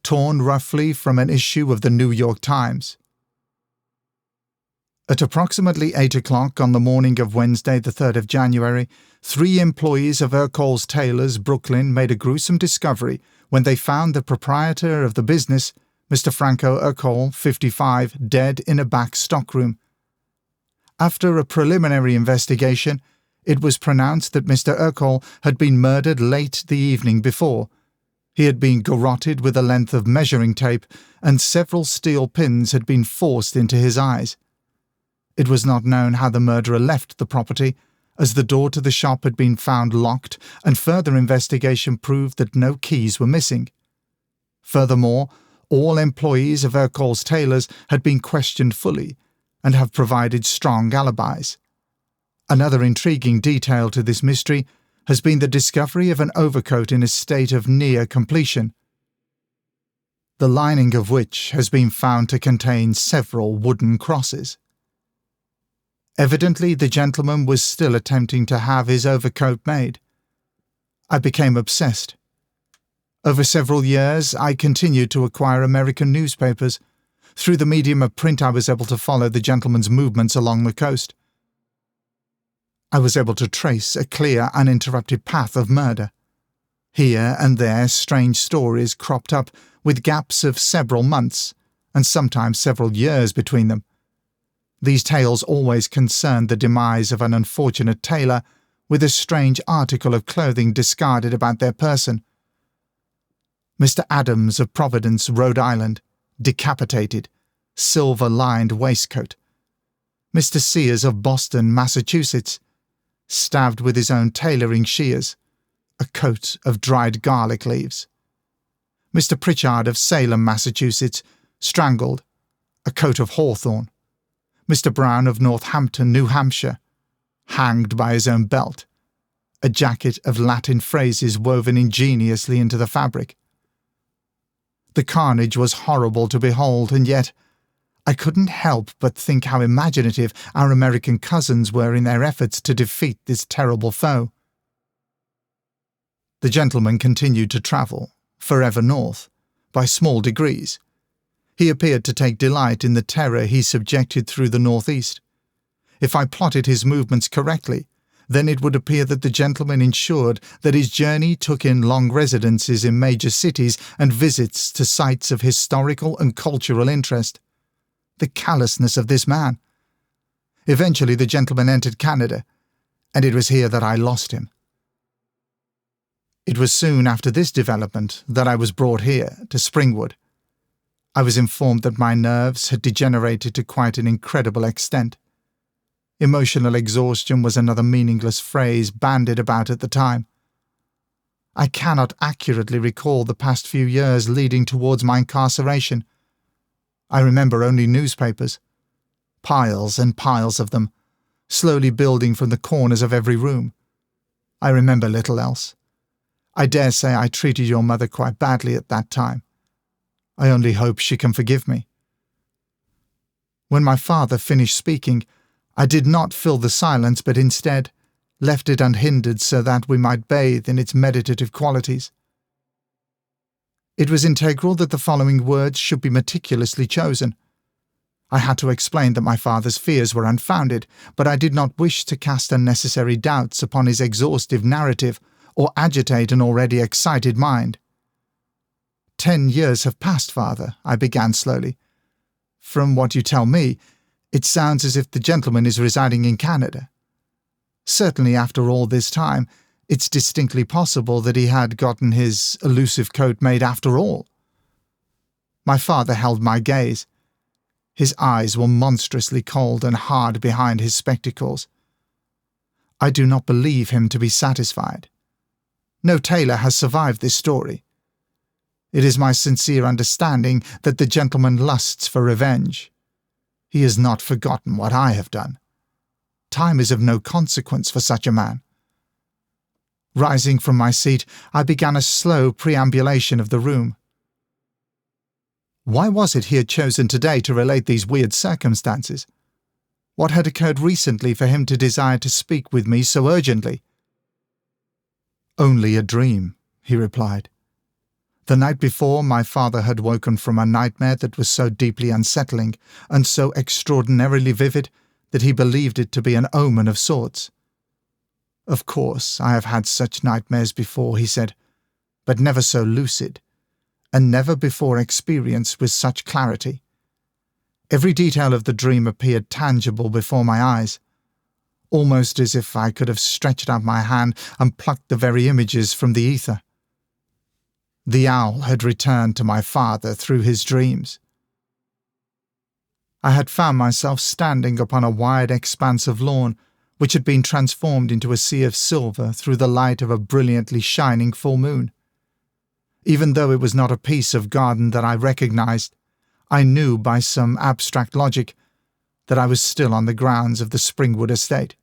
torn roughly from an issue of the New York Times. At approximately 8 o'clock on the morning of Wednesday, the 3rd of January, 3 employees of Overcoat's Tailors, Brooklyn, made a gruesome discovery when they found the proprietor of the business, Mr. Franco Overcoat, 55, dead in a back stockroom. After a preliminary investigation, it was pronounced that Mr. Overcoat had been murdered late the evening before, He had been garroted with a length of measuring tape, and several steel pins had been forced into his eyes. It was not known how the murderer left the property, as the door to the shop had been found locked, and further investigation proved that no keys were missing. Furthermore, all employees of Overcoat's tailors had been questioned fully and have provided strong alibis. Another intriguing detail to this mystery has been the discovery of an overcoat in a state of near completion, the lining of which has been found to contain several wooden crosses. Evidently, the gentleman was still attempting to have his overcoat made. I became obsessed. Over several years, I continued to acquire American newspapers. Through the medium of print, I was able to follow the gentleman's movements along the coast. I was able to trace a clear, uninterrupted path of murder. Here and there, strange stories cropped up, with gaps of several months, and sometimes several years between them. These tales always concerned the demise of an unfortunate tailor, with a strange article of clothing discarded about their person. Mr. Adams of Providence, Rhode Island, decapitated, silver-lined waistcoat. Mr. Sears of Boston, Massachusetts, stabbed with his own tailoring shears, a coat of dried garlic leaves. Mr. Pritchard of Salem, Massachusetts, strangled, a coat of hawthorn. Mr. Brown of Northampton, New Hampshire, hanged by his own belt, a jacket of Latin phrases woven ingeniously into the fabric. The carnage was horrible to behold, and yet I couldn't help but think how imaginative our American cousins were in their efforts to defeat this terrible foe. The gentleman continued to travel, forever north, by small degrees. He appeared to take delight in the terror he subjected through the northeast. If I plotted his movements correctly, then it would appear that the gentleman ensured that his journey took in long residences in major cities and visits to sites of historical and cultural interest. The callousness of this man! Eventually the gentleman entered Canada, and it was here that I lost him. It was soon after this development that I was brought here, to Springwood. I was informed that my nerves had degenerated to quite an incredible extent. Emotional exhaustion was another meaningless phrase bandied about at the time. I cannot accurately recall the past few years leading towards my incarceration. I remember only newspapers, piles and piles of them, slowly building from the corners of every room. I remember little else. I dare say I treated your mother quite badly at that time. I only hope she can forgive me. When my father finished speaking, I did not fill the silence, but instead left it unhindered so that we might bathe in its meditative qualities. It was integral that the following words should be meticulously chosen. I had to explain that my father's fears were unfounded, but I did not wish to cast unnecessary doubts upon his exhaustive narrative or agitate an already excited mind. 10 years have passed, father, I began slowly. From what you tell me, it sounds as if the gentleman is residing in Canada. Certainly after all this time, it's distinctly possible that he had gotten his elusive coat made after all. My father held my gaze. His eyes were monstrously cold and hard behind his spectacles. I do not believe him to be satisfied. No tailor has survived this story. It is my sincere understanding that the gentleman lusts for revenge. He has not forgotten what I have done. Time is of no consequence for such a man. Rising from my seat, I began a slow preambulation of the room. Why was it he had chosen today to relate these weird circumstances? What had occurred recently for him to desire to speak with me so urgently? Only a dream, he replied. The night before, my father had woken from a nightmare that was so deeply unsettling and so extraordinarily vivid that he believed it to be an omen of sorts. Of course, I have had such nightmares before, he said, but never so lucid, and never before experienced with such clarity. Every detail of the dream appeared tangible before my eyes, almost as if I could have stretched out my hand and plucked the very images from the ether. The owl had returned to my father through his dreams. I had found myself standing upon a wide expanse of lawn, which had been transformed into a sea of silver through the light of a brilliantly shining full moon. Even though it was not a piece of garden that I recognized, I knew by some abstract logic that I was still on the grounds of the Springwood estate.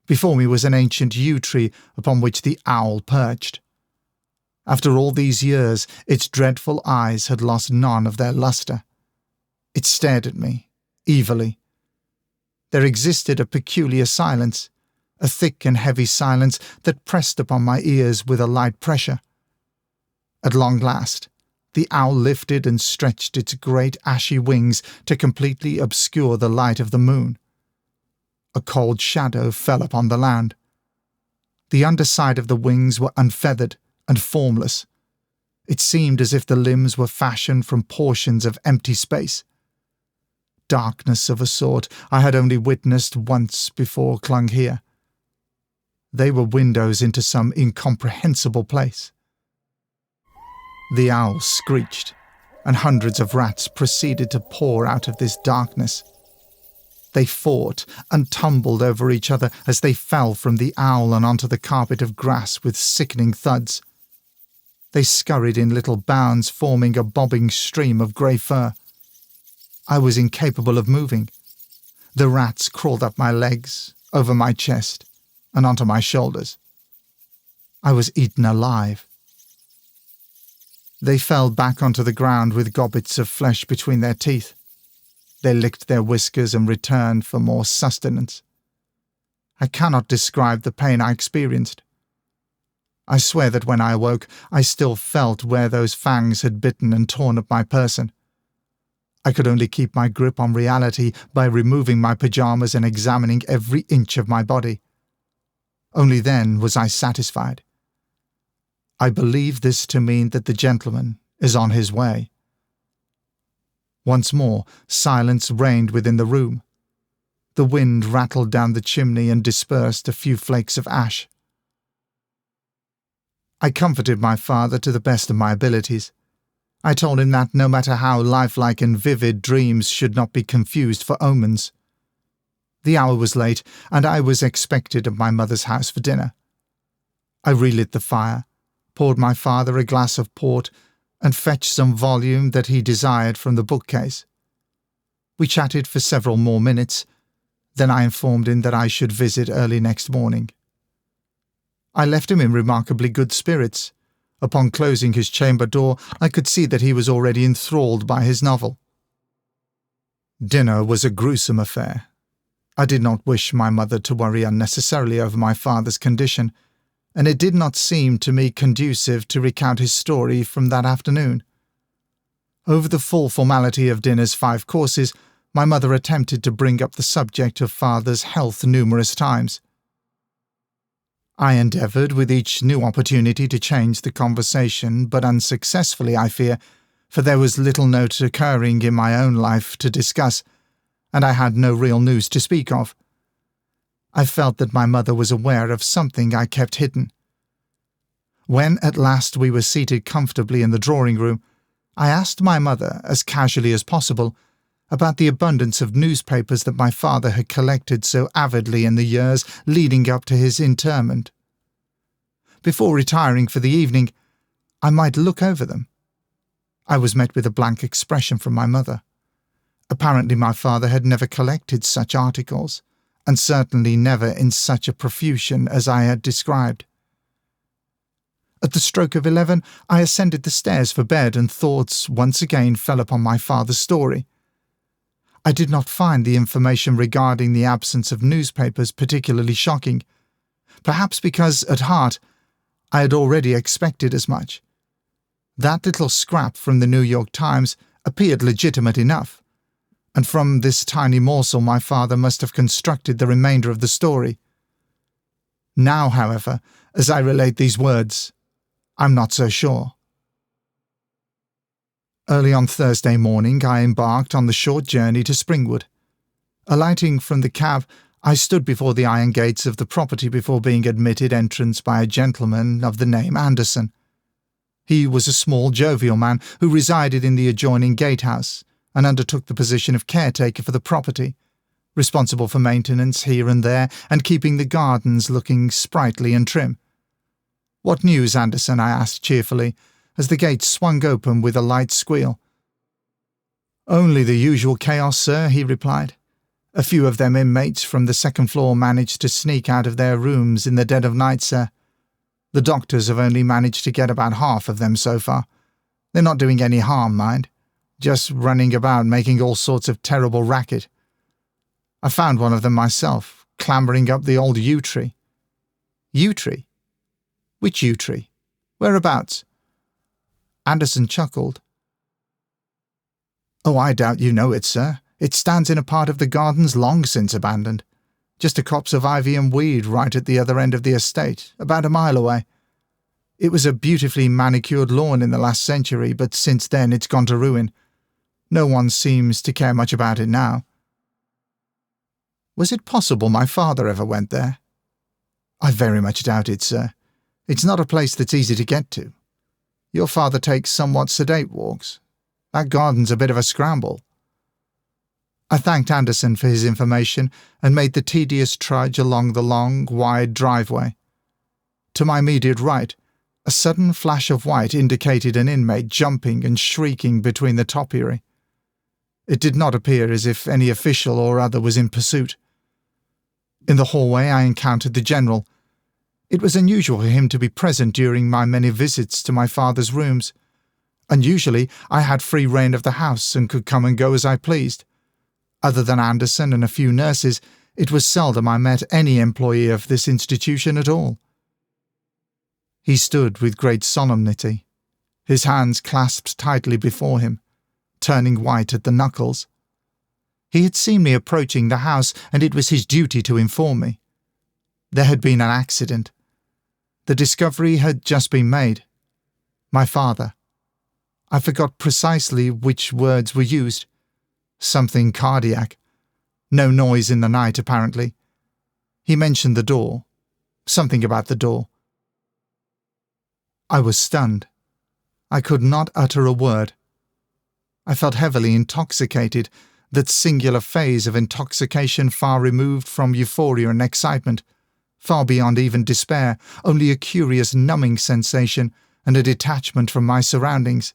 Before me was an ancient yew tree upon which the owl perched. After all these years, its dreadful eyes had lost none of their lustre. It stared at me, evilly. There existed a peculiar silence, a thick and heavy silence that pressed upon my ears with a light pressure. At long last, the owl lifted and stretched its great ashy wings to completely obscure the light of the moon. A cold shadow fell upon the land. The underside of the wings were unfeathered and formless. It seemed as if the limbs were fashioned from portions of empty space. Darkness of a sort I had only witnessed once before clung here. They were windows into some incomprehensible place. The owl screeched, and hundreds of rats proceeded to pour out of this darkness. They fought and tumbled over each other as they fell from the owl and onto the carpet of grass with sickening thuds. They scurried in little bounds, forming a bobbing stream of grey fur. I was incapable of moving. The rats crawled up my legs, over my chest, and onto my shoulders. I was eaten alive. They fell back onto the ground with gobbets of flesh between their teeth. They licked their whiskers and returned for more sustenance. I cannot describe the pain I experienced. I swear that when I awoke, I still felt where those fangs had bitten and torn up my person. I could only keep my grip on reality by removing my pyjamas and examining every inch of my body. Only then was I satisfied. I believe this to mean that the gentleman is on his way. Once more, silence reigned within the room. The wind rattled down the chimney and dispersed a few flakes of ash. I comforted my father to the best of my abilities. I told him that no matter how lifelike and vivid, dreams should not be confused for omens. The hour was late, and I was expected at my mother's house for dinner. I relit the fire, poured my father a glass of port, and fetched some volume that he desired from the bookcase. We chatted for several more minutes, then I informed him that I should visit early next morning. I left him in remarkably good spirits. Upon closing his chamber door, I could see that he was already enthralled by his novel. Dinner was a gruesome affair. I did not wish my mother to worry unnecessarily over my father's condition, and it did not seem to me conducive to recount his story from that afternoon. Over the full formality of dinner's 5 courses, my mother attempted to bring up the subject of father's health numerous times. I endeavoured with each new opportunity to change the conversation, but unsuccessfully, I fear, for there was little note occurring in my own life to discuss, and I had no real news to speak of. I felt that my mother was aware of something I kept hidden. When at last we were seated comfortably in the drawing-room, I asked my mother, as casually as possible, about the abundance of newspapers that my father had collected so avidly in the years leading up to his interment. Before retiring for the evening, I might look over them. I was met with a blank expression from my mother. Apparently my father had never collected such articles, and certainly never in such a profusion as I had described. At the stroke of 11, I ascended the stairs for bed, and thoughts once again fell upon my father's story. I did not find the information regarding the absence of newspapers particularly shocking, perhaps because, at heart, I had already expected as much. That little scrap from the New York Times appeared legitimate enough, and from this tiny morsel my father must have constructed the remainder of the story. Now, however, as I relate these words, I'm not so sure. Early on Thursday morning, I embarked on the short journey to Springwood. Alighting from the cab, I stood before the iron gates of the property before being admitted entrance by a gentleman of the name Anderson. He was a small, jovial man who resided in the adjoining gatehouse and undertook the position of caretaker for the property, responsible for maintenance here and there and keeping the gardens looking sprightly and trim. "What news, Anderson?" I asked cheerfully, as the gate swung open with a light squeal. "Only the usual chaos, sir," he replied. "A few of them inmates from the second floor managed to sneak out of their rooms in the dead of night, sir. The doctors have only managed to get about half of them so far. They're not doing any harm, mind. Just running about making all sorts of terrible racket. I found one of them myself, clambering up the old yew tree." "Yew tree? Which yew tree? Whereabouts?" Anderson chuckled. "Oh, I doubt you know it, sir. It stands in a part of the gardens long since abandoned. Just a copse of ivy and weed right at the other end of the estate, about a mile away. It was a beautifully manicured lawn in the last century, but since then it's gone to ruin. No one seems to care much about it now." "Was it possible my father ever went there?" "I very much doubt it, sir. It's not a place that's easy to get to. Your father takes somewhat sedate walks. That garden's a bit of a scramble." I thanked Anderson for his information and made the tedious trudge along the long, wide driveway. To my immediate right, a sudden flash of white indicated an inmate jumping and shrieking between the topiary. It did not appear as if any official or other was in pursuit. In the hallway I encountered the General. It was unusual for him to be present during my many visits to my father's rooms. Unusually, I had free rein of the house and could come and go as I pleased. Other than Anderson and a few nurses, it was seldom I met any employee of this institution at all. He stood with great solemnity, his hands clasped tightly before him, turning white at the knuckles. He had seen me approaching the house, and it was his duty to inform me. There had been an accident. The discovery had just been made. My father. I forgot precisely which words were used. Something cardiac. No noise in the night, apparently. He mentioned the door. Something about the door. I was stunned. I could not utter a word. I felt heavily intoxicated, that singular phase of intoxication far removed from euphoria and excitement, far beyond even despair, only a curious numbing sensation and a detachment from my surroundings.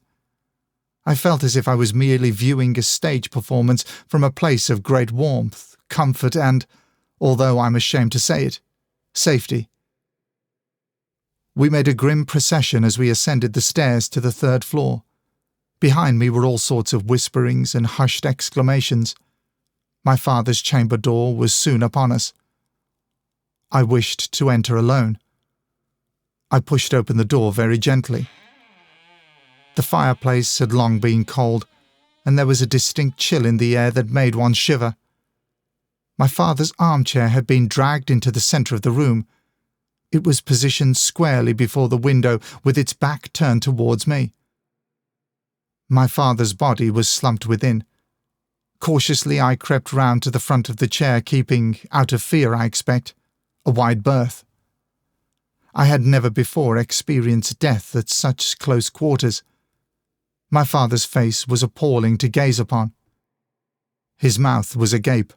I felt as if I was merely viewing a stage performance from a place of great warmth, comfort and, although I'm ashamed to say it, safety. We made a grim procession as we ascended the stairs to the third floor. Behind me were all sorts of whisperings and hushed exclamations. My father's chamber door was soon upon us. I wished to enter alone. I pushed open the door very gently. The fireplace had long been cold, and there was a distinct chill in the air that made one shiver. My father's armchair had been dragged into the centre of the room. It was positioned squarely before the window, with its back turned towards me. My father's body was slumped within. Cautiously I crept round to the front of the chair, keeping, out of fear I expect, a wide berth. I had never before experienced death at such close quarters. My father's face was appalling to gaze upon. His mouth was agape.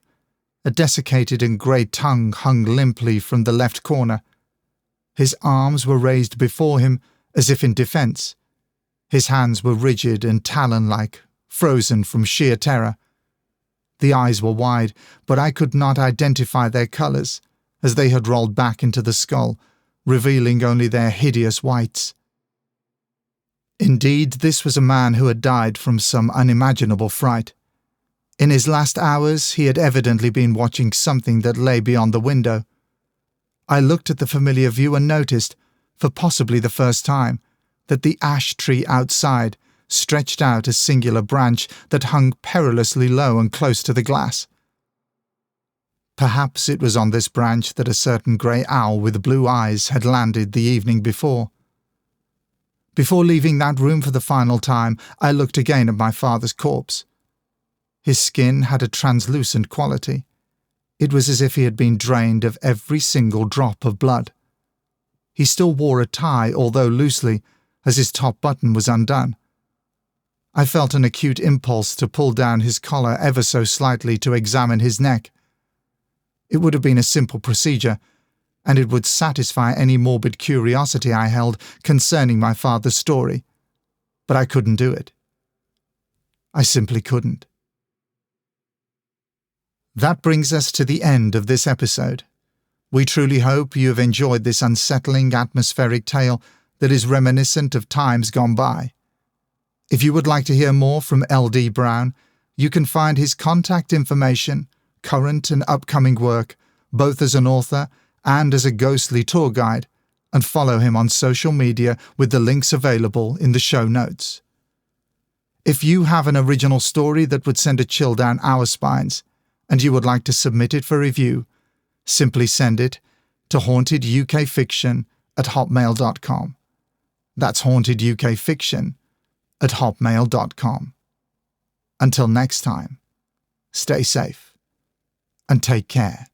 A desiccated and grey tongue hung limply from the left corner. His arms were raised before him, as if in defence. His hands were rigid and talon-like, frozen from sheer terror. The eyes were wide, but I could not identify their colours, as they had rolled back into the skull, revealing only their hideous whites. Indeed, this was a man who had died from some unimaginable fright. In his last hours he had evidently been watching something that lay beyond the window. I looked at the familiar view and noticed, for possibly the first time, that the ash tree outside stretched out a singular branch that hung perilously low and close to the glass. Perhaps it was on this branch that a certain grey owl with blue eyes had landed the evening before. Before leaving that room for the final time, I looked again at my father's corpse. His skin had a translucent quality. It was as if he had been drained of every single drop of blood. He still wore a tie, although loosely, as his top button was undone. I felt an acute impulse to pull down his collar ever so slightly to examine his neck. It would have been a simple procedure, and it would satisfy any morbid curiosity I held concerning my father's story, but I couldn't do it. I simply couldn't. That brings us to the end of this episode. We truly hope you have enjoyed this unsettling atmospheric tale that is reminiscent of times gone by. If you would like to hear more from L.D. Brown, you can find his contact information, current and upcoming work, both as an author and as a ghostly tour guide, and follow him on social media with the links available in the show notes. If you have an original story that would send a chill down our spines, and you would like to submit it for review, simply send it to hauntedukfiction@hotmail.com. That's hauntedukfiction@hotmail.com. Until next time, stay safe and take care.